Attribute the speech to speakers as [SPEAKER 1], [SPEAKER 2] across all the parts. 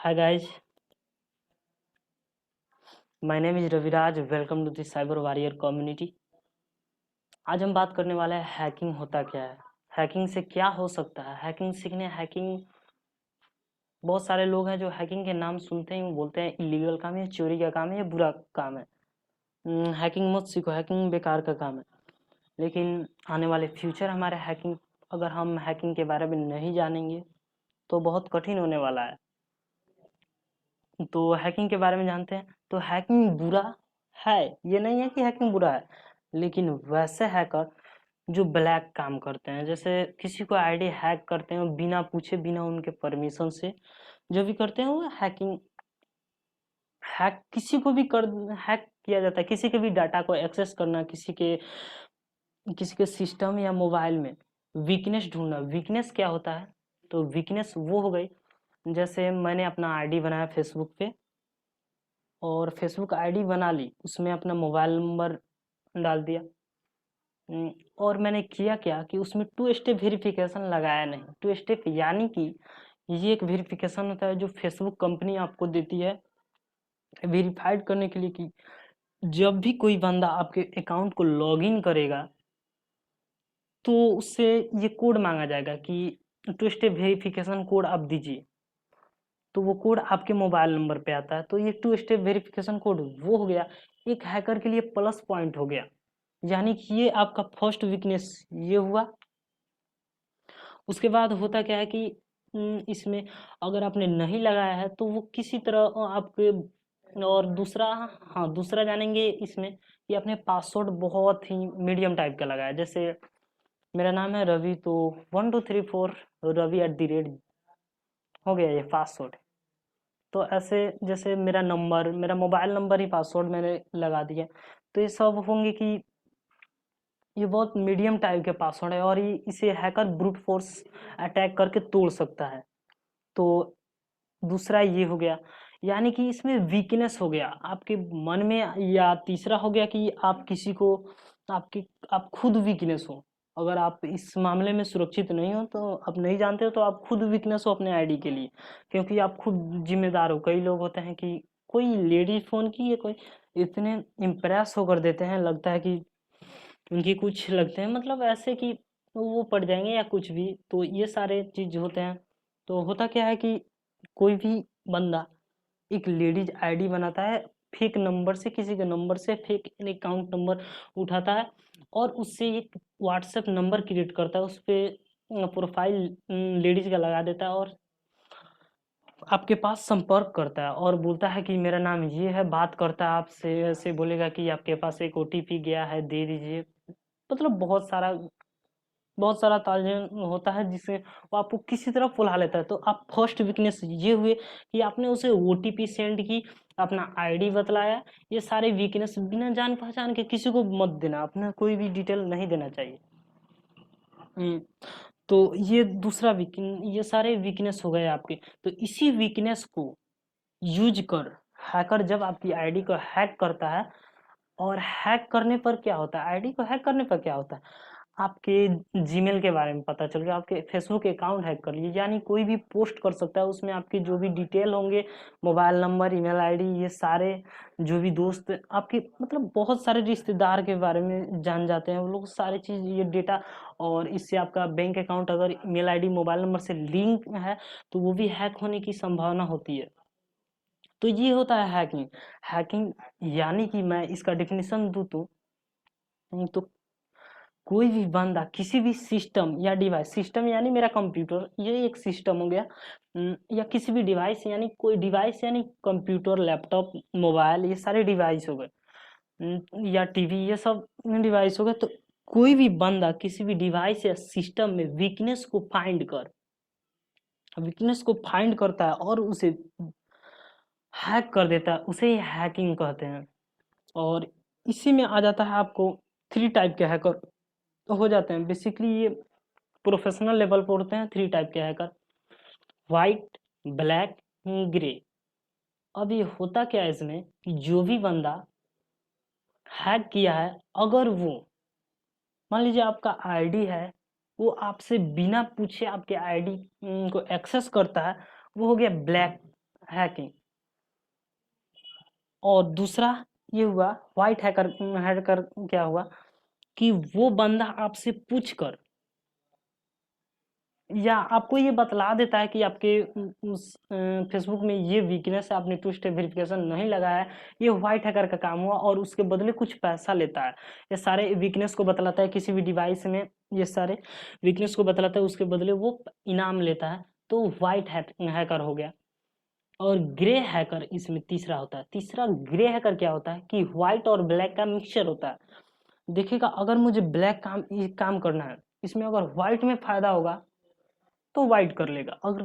[SPEAKER 1] Hi guys, my name is Raviraj. Welcome to the Cyber Warrior community. आज हम बात करने वाले हैं हैकिंग होता क्या है, हैकिंग से क्या हो सकता है। हैकिंग बहुत सारे लोग हैं जो हैकिंग के नाम सुनते ही वो बोलते हैं इलीगल काम है, चोरी का काम है, ये बुरा काम है। हैकिंग मत सीखो, हैकिंग बेकार का काम है। लेकिन आने वाले फ्यूचर हमारे अगर हम हैकिंग के बारे में नहीं जानेंगे तो बहुत कठिन होने वाला है। तो हैकिंग के बारे में जानते हैं। तो हैकिंग बुरा है, ये नहीं है कि हैकिंग बुरा है, लेकिन वैसे हैकर जो ब्लैक काम करते हैं, जैसे किसी को आईडी हैक करते हैं बिना पूछे, बिना उनके परमिशन से जो भी करते हैं वो हैकिंग। हैक किसी को भी कर हैक किया जाता है, किसी के भी डाटा को एक्सेस करना, किसी के सिस्टम या मोबाइल में वीकनेस ढूंढना। वीकनेस क्या होता है? तो वीकनेस वो हो गई, जैसे मैंने अपना आईडी बनाया फेसबुक पे और फेसबुक आईडी बना ली, उसमें अपना मोबाइल नंबर डाल दिया। और मैंने किया क्या कि उसमें टू स्टेप वेरिफिकेशन लगाया नहीं। टू स्टेप यानी कि ये एक वेरिफिकेशन होता है जो फेसबुक कंपनी आपको देती है वेरीफाइड करने के लिए कि जब भी कोई बंदा आपके अकाउंट को लॉगिन करेगा तो उससे ये कोड मांगा जाएगा कि टू स्टेप वेरिफिकेशन कोड आप दीजिए। तो वो कोड आपके मोबाइल नंबर पे आता है। तो ये टू स्टेप वेरिफिकेशन कोड वो हो गया, एक हैकर के लिए प्लस पॉइंट हो गया। यानी कि ये आपका फर्स्ट वीकनेस ये हुआ। उसके बाद होता क्या है कि इसमें अगर आपने नहीं लगाया है तो वो किसी तरह आपके और दूसरा, हाँ दूसरा जानेंगे इसमें कि आपने पासवर्ड बहुत ही मीडियम टाइप का लगाया। जैसे मेरा नाम है रवि, तो 1234 रवि @ हो गया ये पासवर्ड। तो ऐसे जैसे मेरा मोबाइल नंबर ही पासवर्ड मैंने लगा दिया। तो ये सब होंगे कि ये बहुत मीडियम टाइप के पासवर्ड है और इसे हैकर ब्रूट फोर्स अटैक करके तोड़ सकता है। तो दूसरा ये हो गया, यानी कि इसमें वीकनेस हो गया आपके मन में। या तीसरा हो गया कि आप किसी को आपकी आप खुद वीकनेस हो। अगर आप इस मामले में सुरक्षित नहीं हो, तो आप नहीं जानते हो, तो आप खुद वीकनेस हो अपने आईडी के लिए, क्योंकि आप खुद जिम्मेदार हो। कई लोग होते हैं कि कोई लेडी फोन की है, कोई इतने इम्प्रेस होकर देते हैं, लगता है कि उनकी कुछ लगते हैं, मतलब ऐसे कि वो पड़ जाएंगे या कुछ भी। तो ये सारे चीज होते हैं। तो होता क्या है कि कोई भी बंदा एक लेडीज आईडी बनाता है, फेक नंबर से, किसी के नंबर से फेक अकाउंट नंबर उठाता है और उससे एक व्हाट्सएप नंबर क्रिएट करता है, उस पर प्रोफाइल लेडीज का लगा देता है और आपके पास संपर्क करता है और बोलता है कि मेरा नाम ये है, बात करता है आपसे, ऐसे बोलेगा कि आपके पास एक ओटीपी गया है, दे दीजिए। मतलब बहुत सारा तालमेल होता है जिससे वो आपको किसी तरह फुला लेता है। तो आप फर्स्ट वीकनेस ये हुए कि आपने उसे ओटीपी सेंड की, अपना आईडी बतलाया। ये सारे वीकनेस बिना जान पहचान के किसी को मत देना, अपना कोई भी डिटेल नहीं देना चाहिए। तो ये दूसरा वीकनेस, ये सारे वीकनेस हो गए आपके। तो इसी वीकनेस को यूज कर हैकर जब आपकी आईडी को हैक करता है, और हैक करने पर क्या होता है, आईडी को हैक करने पर क्या होता है, आपके जीमेल के बारे में पता चल गया, आपके फेसबुक अकाउंट हैक कर लिए, यानी कोई भी पोस्ट कर सकता है उसमें आपके जो भी डिटेल होंगे, मोबाइल नंबर, ईमेल आईडी, ये सारे जो भी दोस्त आपके, मतलब बहुत सारे रिश्तेदार के बारे में जान जाते हैं वो लोग, सारी चीज़ ये डेटा। और इससे आपका बैंक अकाउंट अगर ईमेल आईडी मोबाइल नंबर से लिंक है तो वो भी हैक होने की संभावना होती है। तो ये होता है हैकिंग। हैकिंग यानी कि मैं इसका डेफिनेशन दूं तो कोई भी बंदा किसी भी सिस्टम या डिवाइस, सिस्टम यानी मेरा कंप्यूटर, ये एक सिस्टम हो गया, या किसी भी डिवाइस, यानी कोई डिवाइस यानी कंप्यूटर, लैपटॉप, मोबाइल, ये सारे डिवाइस हो गए, या टीवी, ये सब डिवाइस हो गए। तो कोई भी बंदा किसी भी डिवाइस या सिस्टम में वीकनेस को फाइंड करता है और उसे हैक कर देता है, उसे ही हैकिंग कहते हैं। और इसी में आ जाता है आपको 3 टाइप के हैकर हो जाते हैं। बेसिकली ये प्रोफेशनल लेवल पर होते हैं 3 टाइप के हैकर, वाइट, ब्लैक, ग्रे। अब ये होता क्या है इसमें कि जो भी बंदा हैक किया है, अगर वो मान लीजिए आपका आईडी है, वो आपसे बिना पूछे आपके आईडी को एक्सेस करता है, वो हो गया ब्लैक हैकिंग। और दूसरा ये हुआ व्हाइट हैकर। हैकर क्या हुआ कि वो बंदा आपसे पूछ कर या आपको ये बतला देता है कि आपके उस फेसबुक में ये वीकनेस है, आपने टू स्टेप वेरिफिकेशन नहीं लगाया है, ये व्हाइट हैकर का काम हुआ, और उसके बदले कुछ पैसा लेता है। ये सारे वीकनेस को बतलाता है किसी भी डिवाइस में, ये सारे वीकनेस को बतलाता है, उसके बदले वो इनाम लेता है, तो व्हाइट हैकर हो गया। और ग्रे हैकर इसमें तीसरा होता है। तीसरा ग्रे हैकर क्या होता है कि व्हाइट और ब्लैक का मिक्सचर होता है। देखिएगा, अगर मुझे ब्लैक ये काम करना है, इसमें अगर व्हाइट में फायदा होगा तो व्हाइट कर लेगा, अगर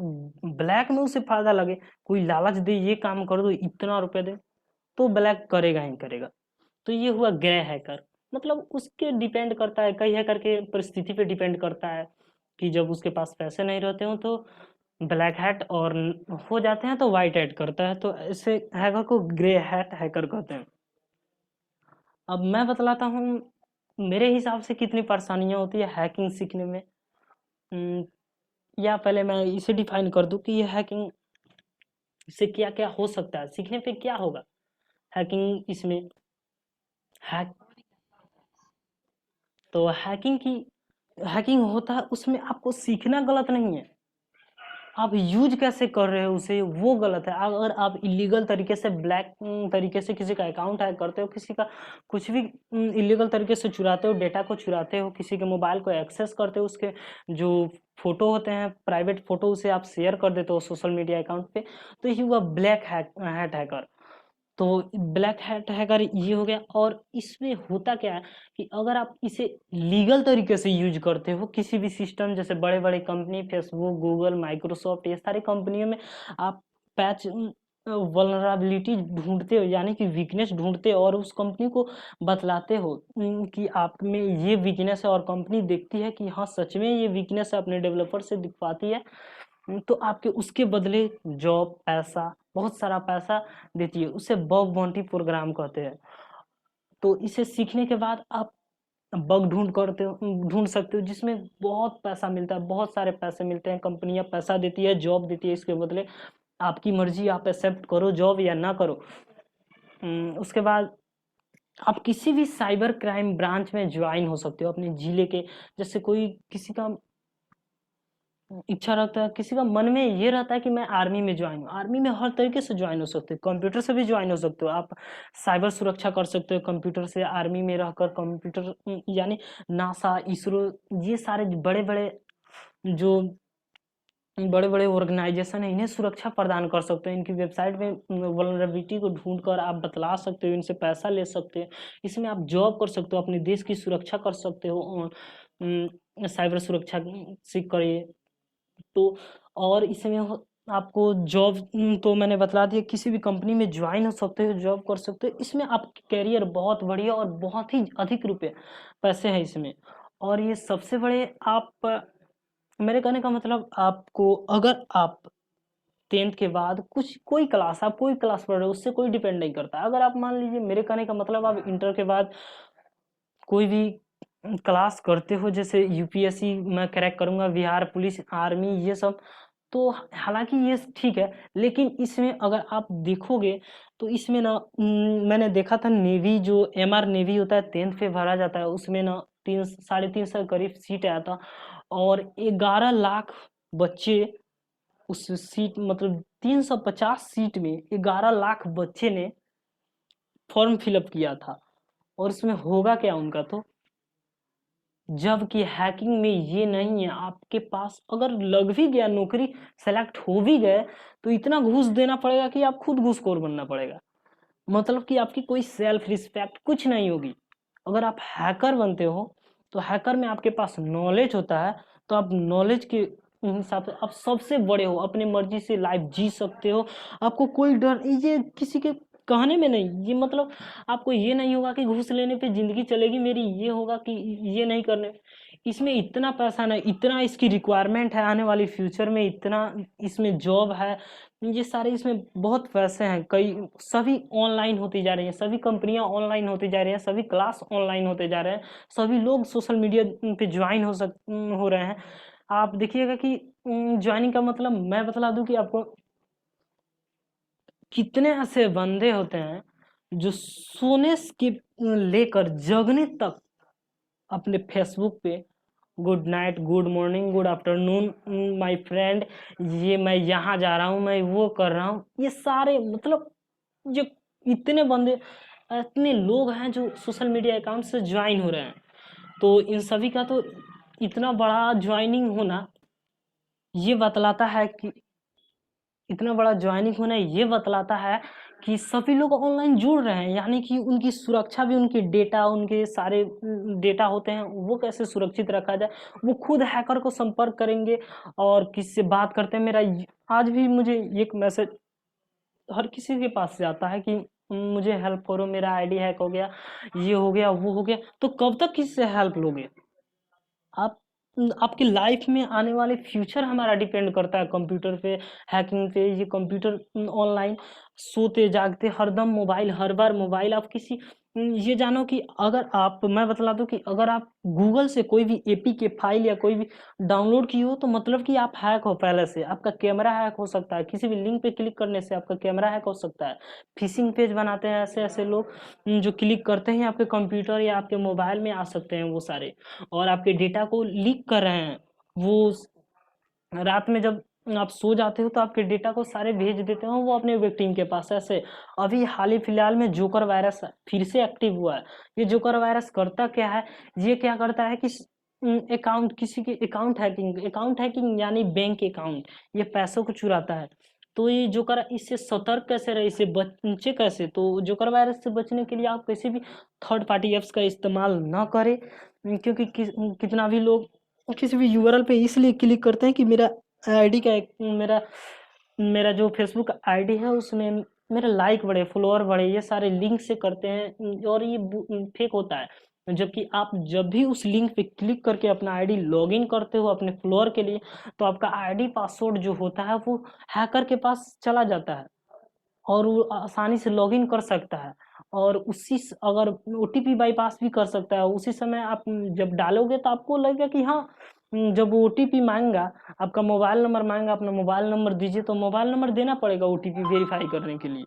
[SPEAKER 1] ब्लैक में उसे फायदा लगे, कोई लालच दे ये काम कर दो इतना रुपए दे, तो ब्लैक करेगा ही करेगा। तो ये हुआ ग्रे हैकर। मतलब उसके डिपेंड करता है, कई हैकर के परिस्थिति पे डिपेंड करता है कि जब उसके पास पैसे नहीं रहते हो तो ब्लैक हैट, और हो जाते हैं तो व्हाइट हैट करता है, तो ऐसे हैकर को ग्रे हैट हैकर कहते हैं। अब मैं बतलाता हूँ मेरे हिसाब से कितनी परेशानियां होती है हैकिंग सीखने में। हम्म, या पहले मैं इसे डिफाइन कर दूं कि ये हैकिंग से क्या क्या हो सकता है, सीखने पे क्या होगा हैकिंग इसमें। हैक तो हैकिंग होता है, उसमें आपको सीखना गलत नहीं है, आप यूज कैसे कर रहे हो उसे वो गलत है। अगर आप इलीगल तरीके से ब्लैक तरीके से किसी का अकाउंट हैक करते हो, किसी का कुछ भी इलीगल तरीके से चुराते हो, डेटा को चुराते हो, किसी के मोबाइल को एक्सेस करते हो, उसके जो फोटो होते हैं प्राइवेट फोटो उसे आप शेयर कर देते हो सोशल मीडिया अकाउंट पे, तो ये हुआ ब्लैक हैट हैकर। तो ब्लैक हैट हैकर ये हो गया। और इसमें होता क्या है कि अगर आप इसे लीगल तरीके से यूज करते हो किसी भी सिस्टम, जैसे बड़े बड़े कंपनी फेसबुक गूगल माइक्रोसॉफ्ट ये सारी कंपनियों में आप पैच वल्नरेबिलिटी ढूंढते हो, यानी कि वीकनेस ढूंढते हो और उस कंपनी को बतलाते हो कि आप में ये वीकनेस है, और कंपनी देखती है कि हाँ सच में ये वीकनेस है, अपने डेवलपर से दिखवाती है, तो आपके उसके बदले जॉब पैसा बहुत सारा पैसा देती है, उसे बग बाउंटी प्रोग्राम कहते हैं। तो इसे सीखने के बाद आप बग ढूंढ सकते हो जिसमें बहुत पैसा मिलता है, बहुत सारे पैसे मिलते हैं, कंपनियां पैसा देती है, जॉब देती है, इसके बदले आपकी मर्जी, आप एक्सेप्ट करो जॉब या ना करो। उसके बाद आप किसी भी साइबर क्राइम ब्रांच में ज्वाइन हो सकते हो अपने जिले के, जैसे कोई किसी का इच्छा रखता है, किसी का मन में ये रहता है कि मैं आर्मी में ज्वाइन हूँ, आर्मी में हर तरीके से ज्वाइन हो सकते हो, कंप्यूटर से भी ज्वाइन हो सकते हो, आप साइबर सुरक्षा कर सकते हो कंप्यूटर से, आर्मी में रहकर कंप्यूटर यानी नासा इसरो ये सारे बड़े बड़े जो बड़े बड़े ऑर्गेनाइजेशन है इन्हें सुरक्षा प्रदान कर सकते हो, इनकी वेबसाइट में वल्नरेबिलिटी को ढूंढ कर आप बतला सकते हो, इनसे पैसा ले सकते हो, इसमें आप जॉब कर सकते हो, अपने देश की सुरक्षा कर सकते हो, साइबर सुरक्षा सीख करिए। तो और इसमें आपको जॉब तो मैंने बतला दिया, किसी भी कंपनी में ज्वाइन हो सकते हो, जॉब कर सकते हो, इसमें आपकी करियर बहुत बढ़िया और बहुत ही अधिक रुपए पैसे हैं इसमें। और ये सबसे बड़े आप मेरे कहने का मतलब, आपको अगर आप 10th के बाद कुछ कोई क्लास आप कोई क्लास पढ़ रहे हो उससे कोई डिपेंड नहीं करता, अगर आप मान लीजिए मेरे कहने का मतलब आप इंटर के बाद कोई भी क्लास करते हो, जैसे यूपीएससी मैं क्रैक करूंगा, बिहार पुलिस आर्मी ये सब, तो हालांकि ये ठीक है, लेकिन इसमें अगर आप देखोगे तो इसमें ना मैंने देखा था नेवी जो एमआर नेवी होता है 10th पे भरा जाता है, उसमें ना 3 साढ़े 3 सौ करीब सीट आया था, और 11 लाख बच्चे उस सीट मतलब 350 सीट में 11 लाख बच्चे ने फॉर्म फिलअप किया था। और इसमें होगा क्या उनका, तो जबकि हैकिंग में ये नहीं है, आपके पास अगर लग भी गया नौकरी सेलेक्ट हो भी गए तो इतना घूस देना पड़ेगा कि आप खुद घूसखोर बनना पड़ेगा, मतलब कि आपकी कोई सेल्फ रिस्पेक्ट कुछ नहीं होगी। अगर आप हैकर बनते हो तो हैकर में आपके पास नॉलेज होता है, तो आप नॉलेज के हिसाब से आप सबसे बड़े हो, अपनी मर्जी से लाइफ जी सकते हो, आपको कोई डर ये किसी के कहने में नहीं, ये मतलब आपको ये नहीं होगा कि घूस लेने पे जिंदगी चलेगी मेरी, ये होगा कि ये नहीं करने। इसमें इतना पैसा नहीं, इतना इसकी रिक्वायरमेंट है आने वाली फ्यूचर में, इतना इसमें जॉब है, ये सारे इसमें बहुत पैसे हैं, कई सभी ऑनलाइन होती जा रही हैं, सभी कंपनियां ऑनलाइन होती जा रही हैं, सभी क्लास ऑनलाइन होते जा रहे हैं, सभी लोग सोशल मीडिया पे ज्वाइन हो रहे हैं। आप देखिएगा कि ज्वाइनिंग का मतलब मैं बतला दूं कि आपको कितने ऐसे बंदे होते हैं जो सोने के लेकर जगने तक अपने फेसबुक पे good night, good morning, good afternoon my friend, ये मैं यहाँ जा रहा हूँ, मैं वो कर रहा हूँ, ये सारे मतलब जो इतने बंदे, इतने लोग हैं जो सोशल मीडिया अकाउंट से ज्वाइन हो रहे हैं। तो इन सभी का तो इतना बड़ा ज्वाइनिंग होना ये बतलाता है कि इतना बड़ा ज्वाइनिंग होना ये बतलाता है कि सभी लोग ऑनलाइन जुड़ रहे हैं, यानी कि उनकी सुरक्षा भी, उनके डेटा, उनके सारे डेटा होते हैं वो कैसे सुरक्षित रखा जाए, वो खुद हैकर को संपर्क करेंगे और किससे बात करते हैं। मेरा आज भी मुझे एक मैसेज हर किसी के पास से आता है कि मुझे हेल्प करो, मेरा आईडी हैक हो गया, ये हो गया, वो हो गया। तो कब तक किससे हेल्प लोगे आप? आपकी लाइफ में आने वाले फ्यूचर हमारा डिपेंड करता है कंप्यूटर पे, हैकिंग पे। ये कंप्यूटर ऑनलाइन सोते जागते हरदम मोबाइल, हर बार मोबाइल। आप किसी ये जानो कि अगर आप, मैं बतला दूं कि अगर आप गूगल से कोई भी एपीके फाइल या कोई भी डाउनलोड की हो तो मतलब कि आप हैक हो पहले से। आपका कैमरा हैक हो सकता है, किसी भी लिंक पे क्लिक करने से आपका कैमरा हैक हो सकता है। फिशिंग पेज बनाते हैं ऐसे ऐसे लोग, जो क्लिक करते हैं आपके कंप्यूटर या आपके मोबाइल में आ सकते हैं वो सारे, और आपके डेटा को लीक कर रहे हैं। वो रात में जब आप सो जाते हो तो आपके डेटा को सारे भेज देते हो वो अपने विक्टिम के पास। ऐसे अभी हाल ही फिलहाल में जोकर वायरस फिर से एक्टिव हुआ है। ये जोकर वायरस करता क्या है, ये क्या करता है कि अकाउंट, किसी के अकाउंट हैकिंग यानी बैंक अकाउंट, ये पैसों को चुराता है। तो ये जोकर, इससे सतर्क कैसे रहे, इससे बचे कैसे? तो जोकर वायरस से बचने के लिए आप किसी भी थर्ड पार्टी ऐप्स का इस्तेमाल ना करें, क्योंकि कितना भी लोग किसी भी यूआरएल पे इसलिए क्लिक करते हैं कि मेरा आईडी का मेरा मेरा जो फेसबुक आईडी है उसमें मेरा लाइक बढ़े, फॉलोअर बढ़े, ये सारे लिंक से करते हैं और ये फेक होता है। जबकि आप जब भी उस लिंक पे क्लिक करके अपना आईडी लॉगिन करते हो अपने फॉलोअर के लिए, तो आपका आईडी पासवर्ड जो होता है वो हैकर के पास चला जाता है और वो आसानी से लॉगिन कर सकता है। और अगर ओटीपी बाईपास भी कर सकता है। उसी समय आप जब डालोगे तो आपको लगेगा कि हाँ, जब वो ओटीपी मांगेगा, आपका मोबाइल नंबर मांगेगा, अपना मोबाइल नंबर दीजिए, तो मोबाइल नंबर देना पड़ेगा ओटीपी वेरीफाई करने के लिए।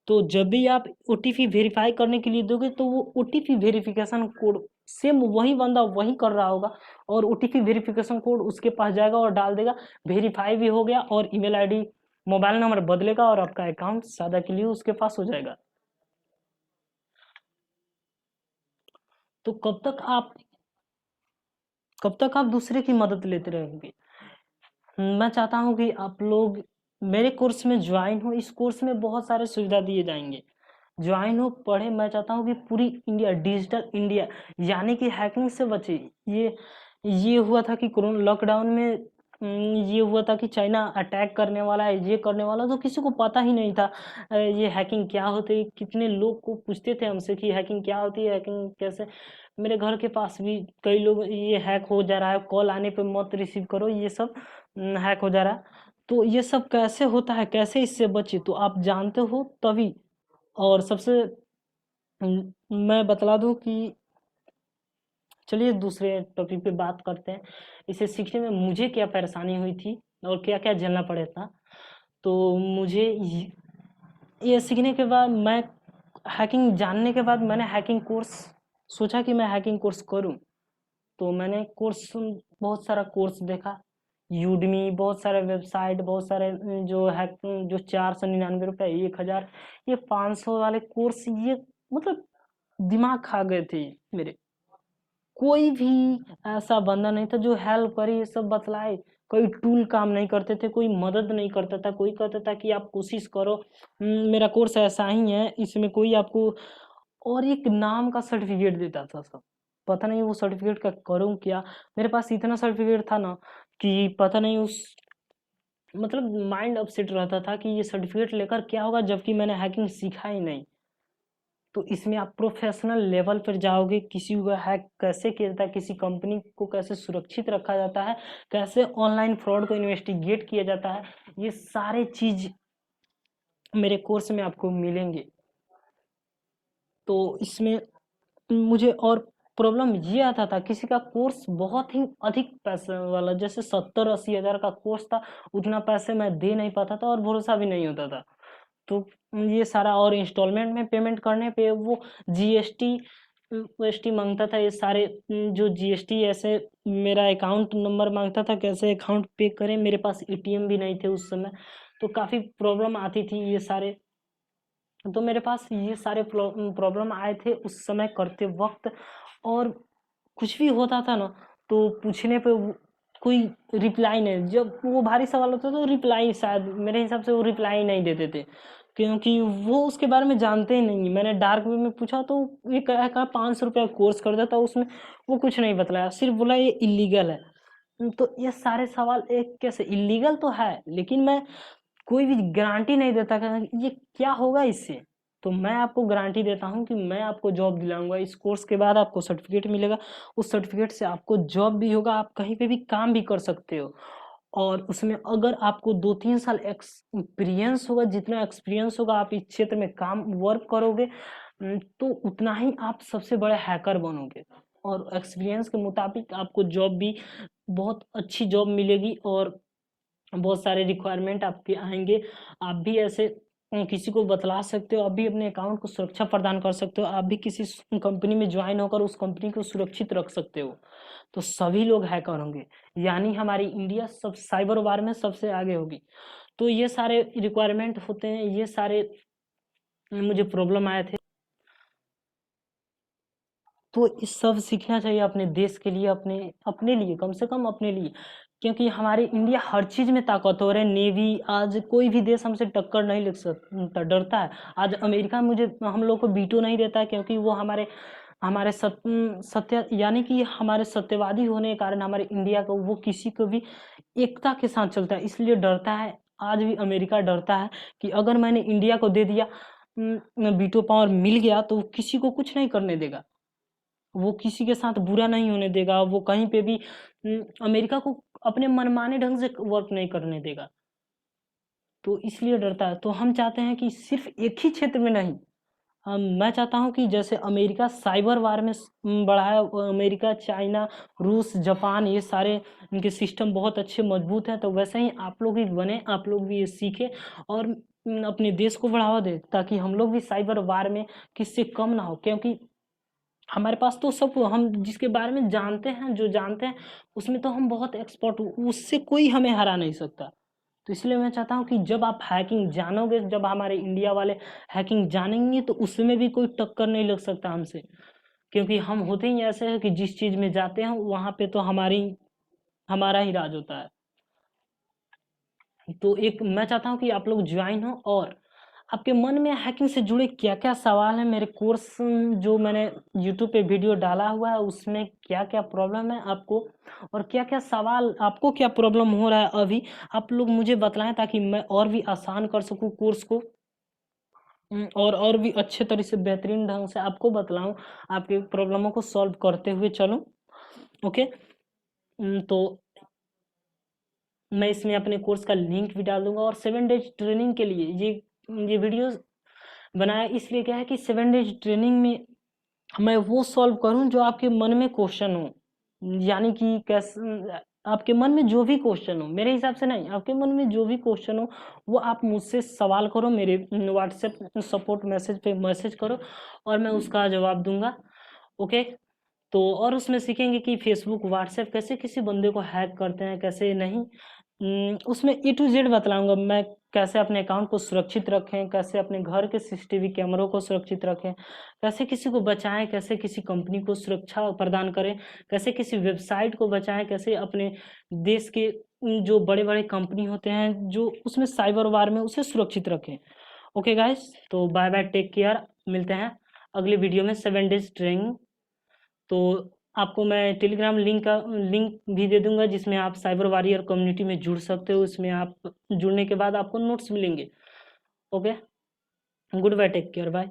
[SPEAKER 1] तो जब भी आप ओटीपी वेरीफाई करने के लिए दोगे तो वो ओटीपी वेरिफिकेशन कोड सेम वही बंदा वही कर रहा होगा और ओटीपी वेरिफिकेशन कोड उसके पास जाएगा और डाल देगा, वेरीफाई भी हो गया, और ईमेल आईडी, मोबाइल नंबर बदलेगा और आपका अकाउंट सादा के लिए उसके पास हो जाएगा। तो कब तक आप दूसरे की मदद लेते रहेंगे? मैं चाहता हूँ कि आप लोग मेरे कोर्स में ज्वाइन हो। इस कोर्स में बहुत सारे सुविधा दिए जाएंगे, ज्वाइन हो, पढ़े। मैं चाहता हूँ कि पूरी इंडिया, डिजिटल इंडिया, यानी कि हैकिंग से बचे। ये हुआ था कि कोरोना लॉकडाउन में ये हुआ था कि चाइना अटैक करने वाला है, ये करने वाला, तो किसी को पता ही नहीं था ये हैकिंग क्या होती है। कितने लोग को पूछते थे हमसे कि हैकिंग क्या होती है, हैकिंग कैसे। मेरे घर के पास भी कई लोग, ये हैक हो जा रहा है, कॉल आने पे मत रिसीव करो, ये सब हैक हो जा रहा है। तो ये सब कैसे होता है, कैसे इससे बचे, तो आप जानते हो तभी। और सबसे मैं बतला दूं कि चलिए दूसरे टॉपिक पे बात करते हैं। इसे सीखने में मुझे क्या परेशानी हुई थी और क्या क्या झेलना पड़ा था। तो मुझे ये सीखने के बाद, मैं हैकिंग जानने के बाद मैंने हैकिंग कोर्स सोचा कि मैं हैकिंग कोर्स करूं। तो मैंने कोर्स, बहुत सारा कोर्स देखा, यूडमी, बहुत सारे वेबसाइट, बहुत सारे जो हैक, जो 499 रुपये, 1000, ये 500 वाले कोर्स, ये मतलब दिमाग खा गए थे मेरे। कोई भी ऐसा बंदा नहीं था जो हेल्प करे, ये सब बतलाए। कोई टूल काम नहीं करते थे, कोई मदद नहीं करता था। कोई कहता था कि आप कोशिश करो, मेरा कोर्स ऐसा ही है, इसमें कोई आपको, और एक नाम का सर्टिफिकेट देता था सब। पता नहीं वो सर्टिफिकेट का करूँ क्या। मेरे पास इतना सर्टिफिकेट था ना कि पता नहीं उस, मतलब माइंड अपसेट रहता था कि ये सर्टिफिकेट लेकर क्या होगा, जबकि मैंने हैकिंग सीखा ही नहीं। तो इसमें आप प्रोफेशनल लेवल पर जाओगे, किसी को हैक कैसे किया जाता है, किसी कंपनी को कैसे सुरक्षित रखा जाता है, कैसे ऑनलाइन फ्रॉड को इन्वेस्टिगेट किया जाता है, ये सारे चीज मेरे कोर्स में आपको मिलेंगे। तो इसमें मुझे और प्रॉब्लम ये आता था, किसी का कोर्स बहुत ही अधिक पैसे वाला, जैसे 70-80 हज़ार का कोर्स था, उतना पैसे मैं दे नहीं पाता था और भरोसा भी नहीं होता था। तो ये सारा, और इंस्टॉलमेंट में पेमेंट करने पे वो जीएसटी वीएसटी मांगता था, ये सारे जो जीएसटी, ऐसे मेरा अकाउंट नंबर मांगता था, कैसे अकाउंट पे करें, मेरे पास एटीएम भी नहीं थे उस समय, तो काफ़ी प्रॉब्लम आती थी ये सारे। तो मेरे पास ये सारे प्रॉब्लम आए थे उस समय करते वक्त, और कुछ भी होता था ना तो पूछने पे कोई रिप्लाई नहीं, जब वो भारी सवाल होता तो रिप्लाई, शायद मेरे हिसाब से वो रिप्लाई नहीं देते थे, क्योंकि वो उसके बारे में जानते ही नहीं। मैंने डार्क वेब में पूछा तो ये कहा 500 रुपया कोर्स कर देता, उसमें वो कुछ नहीं बतलाया, सिर्फ बोला ये इलीगल है। तो ये सारे सवाल, एक कैसे इलीगल तो है, लेकिन मैं कोई भी गारंटी नहीं देता कि ये क्या होगा इससे। तो मैं आपको गारंटी देता हूँ कि मैं आपको जॉब दिलाऊंगा, इस कोर्स के बाद आपको सर्टिफिकेट मिलेगा, उस सर्टिफिकेट से आपको जॉब भी होगा, आप कहीं पे भी काम भी कर सकते हो। और उसमें अगर आपको 2-3 साल एक्सपीरियंस होगा, जितना एक्सपीरियंस होगा आप इस क्षेत्र में काम वर्क करोगे, तो उतना ही आप सबसे बड़े हैकर बनोगे, और एक्सपीरियंस के मुताबिक आपको जॉब भी बहुत अच्छी जॉब मिलेगी, और बहुत सारे रिक्वायरमेंट आपके आएंगे। आप भी ऐसे किसी को बतला सकते हो, आप भी अपने अकाउंट को सुरक्षा प्रदान कर सकते हो, आप भी किसी कंपनी में ज्वाइन होकर उस कंपनी को सुरक्षित रख सकते हो। तो सभी लोग हैकर होंगे, यानी हमारी इंडिया सब साइबर वार में सबसे आगे होगी। तो ये सारे रिक्वायरमेंट होते हैं, ये सारे मुझे प्रॉब्लम आए थे, तो ये सब सीखना चाहिए अपने देश के लिए, अपने अपने लिए, कम से कम अपने लिए, क्योंकि हमारी इंडिया हर चीज़ में ताकतवर है। नेवी, आज कोई भी देश हमसे टक्कर नहीं ले सकता, डरता है। आज अमेरिका मुझे हम लोग को वीटो नहीं देता है, क्योंकि वो हमारे हमारे सत्य यानी कि हमारे सत्यवादी होने के कारण हमारे इंडिया को वो किसी को भी एकता के साथ चलता है, इसलिए डरता है। आज भी अमेरिका डरता है कि अगर मैंने इंडिया को दे दिया, वीटो पावर मिल गया, तो किसी को कुछ नहीं करने देगा, वो किसी के साथ बुरा नहीं होने देगा, वो कहीं पे भी अमेरिका को अपने मनमाने ढंग से वर्क नहीं करने देगा, तो इसलिए डरता है। तो हम चाहते हैं कि सिर्फ एक ही क्षेत्र में नहीं, मैं चाहता हूं कि जैसे अमेरिका साइबर वार में बढ़ा है, अमेरिका, चाइना, रूस, जापान, ये सारे इनके सिस्टम बहुत अच्छे मजबूत हैं, तो वैसे ही आप लोग भी बने, आप लोग भी ये सीखें और अपने देश को बढ़ावा दें, ताकि हम लोग भी साइबर वार में किससे कम ना हो, क्योंकि हमारे पास तो सब, हम जिसके बारे में जानते हैं, जो जानते हैं उसमें तो हम बहुत एक्सपर्ट, उससे कोई हमें हरा नहीं सकता। तो इसलिए मैं चाहता हूँ कि जब आप हैकिंग जानोगे, जब हमारे इंडिया वाले हैकिंग जानेंगे, तो उसमें भी कोई टक्कर नहीं लग सकता हमसे, क्योंकि हम होते ही ऐसे हैं कि जिस चीज़ में जाते हैं वहाँ पे तो हमारा ही राज होता है। तो एक मैं चाहता हूँ कि आप लोग ज्वाइन हो, और आपके मन में हैकिंग से जुड़े क्या-क्या सवाल हैं, मेरे कोर्स जो मैंने यूट्यूब पे वीडियो डाला हुआ है उसमें क्या-क्या प्रॉब्लम है आपको, और क्या-क्या सवाल आपको, क्या प्रॉब्लम हो रहा है अभी, आप लोग मुझे बतलाएं, ताकि मैं और भी आसान कर सकूं कोर्स को, और भी अच्छे तरह से बेहतरीन ढंग से आपको बतलाऊं, आपके प्रॉब्लमों को सॉल्व करते हुए चलूं। ओके, तो मैं इसमें अपने कोर्स का लिंक भी डाल दूंगा, और 7 डेज ट्रेनिंग के लिए ये वीडियो बनाया इसलिए क्या है कि 7 डेज ट्रेनिंग में मैं वो सॉल्व करूं जो आपके मन में क्वेश्चन हो, यानी कि कैसे आपके मन में जो भी क्वेश्चन हो, मेरे हिसाब से नहीं, आपके मन में जो भी क्वेश्चन हो वो आप मुझसे सवाल करो, मेरे व्हाट्सएप सपोर्ट मैसेज पे मैसेज करो, और मैं उसका जवाब दूंगा। ओके, तो और उसमें सीखेंगे कि फेसबुक, व्हाट्सएप कैसे किसी बंदे को हैक करते हैं, कैसे नहीं, उसमें ए टू जेड बतलाऊंगा मैं, कैसे अपने अकाउंट को सुरक्षित रखें, कैसे अपने घर के सीसीटीवी कैमरों को सुरक्षित रखें, कैसे किसी को बचाएं, कैसे किसी कंपनी को सुरक्षा प्रदान करें, कैसे किसी वेबसाइट को बचाएं, कैसे अपने देश के जो बड़े बड़े कंपनी होते हैं जो उसमें साइबर वार में उसे सुरक्षित रखें। ओके गाइस, तो बाय बाय, टेक केयर, मिलते हैं अगले वीडियो में 7 डेज ट्रेनिंग। तो आपको मैं टेलीग्राम लिंक भी दे दूंगा, जिसमें आप साइबर वॉरियर कम्युनिटी में जुड़ सकते हो, इसमें आप जुड़ने के बाद आपको नोट्स मिलेंगे। Okay, good bye, take care, bye.